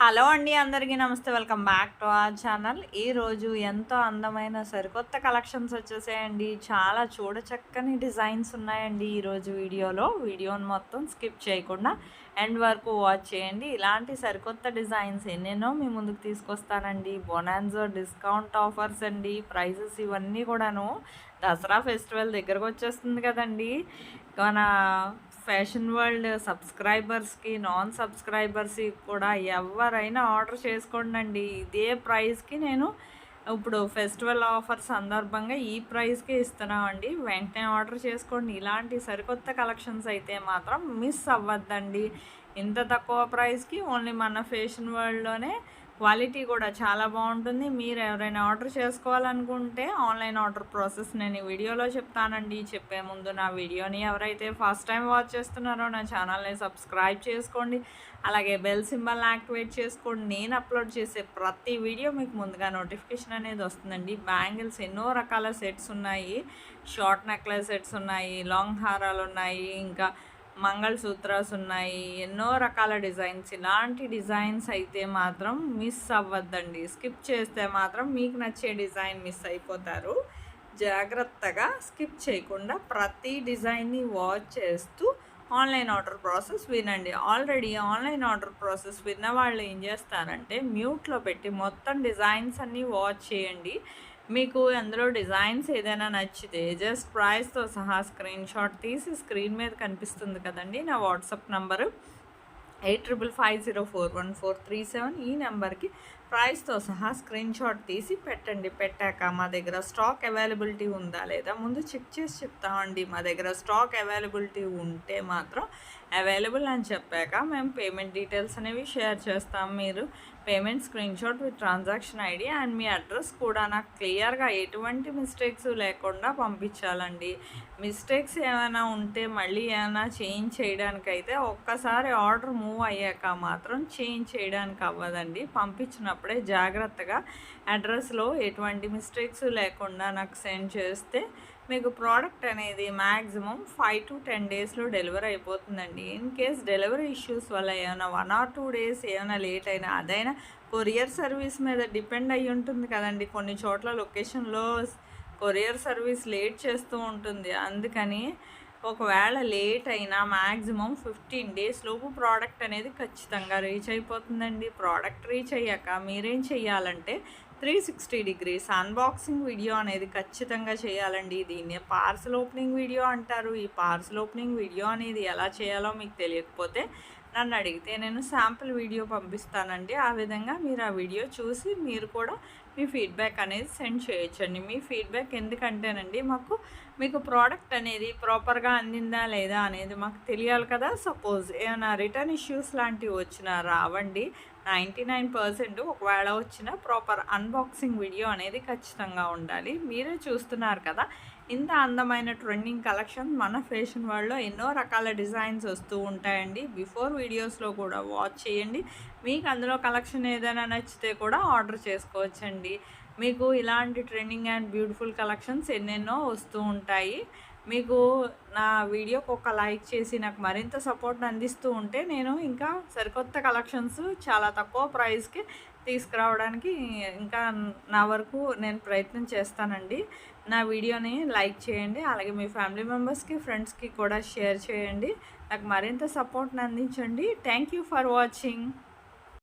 Hello అండి, అందరికీ నమస్తే. Welcome back to our channel. ఈరోజు ఎంతో అందమైన సరికొత్త కలెక్షన్స్ వచ్చేసాయండి. చాలా చూడచక్కని డిజైన్స్ ఉన్నాయండి ఈరోజు వీడియోని మొత్తం స్కిప్ చేయకుండా ఎండ్ వరకు వాచ్ చేయండి. ఇలాంటి సరికొత్త డిజైన్స్ ఎన్నెన్నో మీ ముందుకు తీసుకొస్తానండి. బొనాన్జో డిస్కౌంట్ ఆఫర్స్ అండి, ప్రైజెస్ ఇవన్నీ కూడాను. దసరా ఫెస్టివల్ దగ్గరకు వచ్చేస్తుంది కదండి. మన ఫ్యాషన్ వరల్డ్ సబ్స్క్రైబర్స్కి, నాన్ సబ్స్క్రైబర్స్కి కూడా ఎవరైనా ఆర్డర్ చేసుకోండి. ఇదే ప్రైస్కి నేను ఇప్పుడు ఫెస్టివల్ ఆఫర్ సందర్భంగా ఈ ప్రైస్కే ఇస్తున్నామండి. వెంటనే ఆర్డర్ చేసుకోండి. ఇలాంటి సరికొత్త కలెక్షన్స్ అయితే మాత్రం మిస్ అవ్వద్దండి. ఇంత తక్కువ ప్రైస్కి ఓన్లీ మన ఫ్యాషన్ వరల్డ్లోనే క్వాలిటీ కూడా చాలా బాగుంటుంది. మీరు ఎవరైనా ఆర్డర్ చేసుకోవాలనుకుంటే ఆన్లైన్ ఆర్డర్ ప్రాసెస్ నేను ఈ వీడియోలో చెప్తానండి. చెప్పే ముందు నా వీడియోని ఎవరైతే ఫస్ట్ టైం వాచ్ చేస్తున్నారో నా ఛానల్ని సబ్స్క్రైబ్ చేసుకోండి. అలాగే బెల్ సింబల్ని యాక్టివేట్ చేసుకోండి. నేను అప్లోడ్ చేసే ప్రతి వీడియో మీకు ముందుగా నోటిఫికేషన్ అనేది వస్తుందండి. బ్యాంగిల్స్ ఎన్నో రకాల సెట్స్ ఉన్నాయి. షార్ట్ నెక్లెస్ సెట్స్ ఉన్నాయి, లాంగ్ హారాలు ఉన్నాయి, ఇంకా మంగళసూత్రాస్ ఉన్నాయి, ఎన్నో రకాల డిజైన్స్. ఇలాంటి డిజైన్స్ అయితే మాత్రం మిస్ అవ్వద్దండి. స్కిప్ చేస్తే మాత్రం మీకు నచ్చే డిజైన్ మిస్ అయిపోతారు. జాగ్రత్తగా స్కిప్ చేయకుండా ప్రతి డిజైన్ని వాచ్ చేస్తూ ఆన్లైన్ ఆర్డర్ ప్రాసెస్ వినండి. ఆల్రెడీ ఆన్లైన్ ఆర్డర్ ప్రాసెస్ విన్న వాళ్ళు ఏం చేస్తారంటే మ్యూట్లో పెట్టి మొత్తం డిజైన్స్ అన్నీ వాచ్ చేయండి. మీకు అందులో డిజైన్స్ ఏదైనా నచ్చితే జస్ట్ ప్రైస్తో సహా స్క్రీన్ షాట్ తీసి స్క్రీన్ మీద కనిపిస్తుంది కదండి నా వాట్సాప్ నంబరు 8550414437. ఈ నెంబర్కి ప్రైస్తో సహా స్క్రీన్ షాట్ తీసి పెట్టండి. పెట్టాక మా దగ్గర స్టాక్ అవైలబిలిటీ ఉందా లేదా ముందు చెక్ చేసి చెప్తామండి. మా దగ్గర స్టాక్ అవైలబిలిటీ ఉంటే మాత్రం అవైలబుల్ అని చెప్పాక మేము పేమెంట్ డీటెయిల్స్ అనేవి షేర్ చేస్తాం. మీరు payment screen shot with transaction ID and me address కూడా నాకు క్లియర్గా ఎటువంటి మిస్టేక్స్ లేకుండా పంపించాలండి. మిస్టేక్స్ ఏమైనా ఉంటే మళ్ళీ ఏమైనా చేంజ్ చేయడానికైతే ఒక్కసారి ఆర్డర్ మూవ్ అయ్యాక మాత్రం చేంజ్ చేయడానికి అవ్వదండి. పంపించినప్పుడే జాగ్రత్తగా అడ్రస్లో ఎటువంటి మిస్టేక్స్ లేకుండా నాకు సెండ్ చేస్తే మీకు ప్రోడక్ట్ అనేది మ్యాక్సిమం 5 to 10 డేస్లో డెలివరీ అయిపోతుందండి. ఇన్ కేస్ డెలివరీ ఇష్యూస్ వల్ల ఏమైనా 1 or 2 డేస్ ఏమైనా లేట్ అయినా అదైనా కొరియర్ సర్వీస్ మీద డిపెండ్ అయ్యి ఉంటుంది కదండి. కొన్ని చోట్ల లొకేషన్లో కొరియర్ సర్వీస్ లేట్ చేస్తూ ఉంటుంది. అందుకని ఒకవేళ లేట్ అయినా మ్యాక్సిమం 15 డేస్ లోపు ప్రోడక్ట్ అనేది ఖచ్చితంగా రీచ్ అయిపోతుందండి. ప్రోడక్ట్ రీచ్ అయ్యాక మీరేం చేయాలంటే 360 degrees అన్బాక్సింగ్ వీడియో అనేది ఖచ్చితంగా చేయాలండి. దీన్ని పార్సల్ ఓపెనింగ్ వీడియో అంటారు. ఈ పార్సల్ ఓపెనింగ్ వీడియో అనేది ఎలా చేయాలో మీకు తెలియకపోతే నన్ను అడిగితే నేను శాంపుల్ వీడియో పంపిస్తానండి. ఆ విధంగా మీరు ఆ వీడియో చూసి మీరు కూడా మీ ఫీడ్బ్యాక్ అనేది సెండ్ చేయొచ్చండి. మీ ఫీడ్బ్యాక్ ఎందుకంటేనండి మీకు ప్రోడక్ట్ అనేది ప్రాపర్గా అందిందా లేదా అనేది మాకు తెలియాలి కదా. సపోజ్ ఏమైనా రిటర్న్ ఇష్యూస్ లాంటివి వచ్చినా రావండి. 99% ఒకవేళ వచ్చిన ప్రాపర్ అన్బాక్సింగ్ వీడియో అనేది ఖచ్చితంగా ఉండాలి. మీరే చూస్తున్నారు కదా ఇంత అందమైన ట్రెండింగ్ కలెక్షన్ మన ఫ్యాషన్ వరల్డ్లో ఎన్నో రకాల డిజైన్స్ వస్తూ ఉంటాయండి. బిఫోర్ వీడియోస్లో కూడా వాచ్ చేయండి. మీకు అందులో కలెక్షన్ ఏదైనా నచ్చితే కూడా ఆర్డర్ చేసుకోవచ్చండి. మీకు ఇలాంటి ట్రెండింగ్ అండ్ బ్యూటిఫుల్ కలెక్షన్స్ ఎన్నెన్నో వస్తూ ఉంటాయి. మీకు నా వీడియోకి ఒక లైక్ చేసి నాకు మరింత సపోర్ట్ని అందిస్తూ ఉంటే నేను ఇంకా సరికొత్త కలెక్షన్స్ చాలా తక్కువ ప్రైస్కి తీసుకురావడానికి ఇంకా నా వరకు నేను ప్రయత్నం చేస్తానండి. నా వీడియోని లైక్ చేయండి. అలాగే మీ ఫ్యామిలీ మెంబర్స్కి, ఫ్రెండ్స్కి కూడా షేర్ చేయండి. నాకు మరింత సపోర్ట్ని అందించండి. Thank you for watching.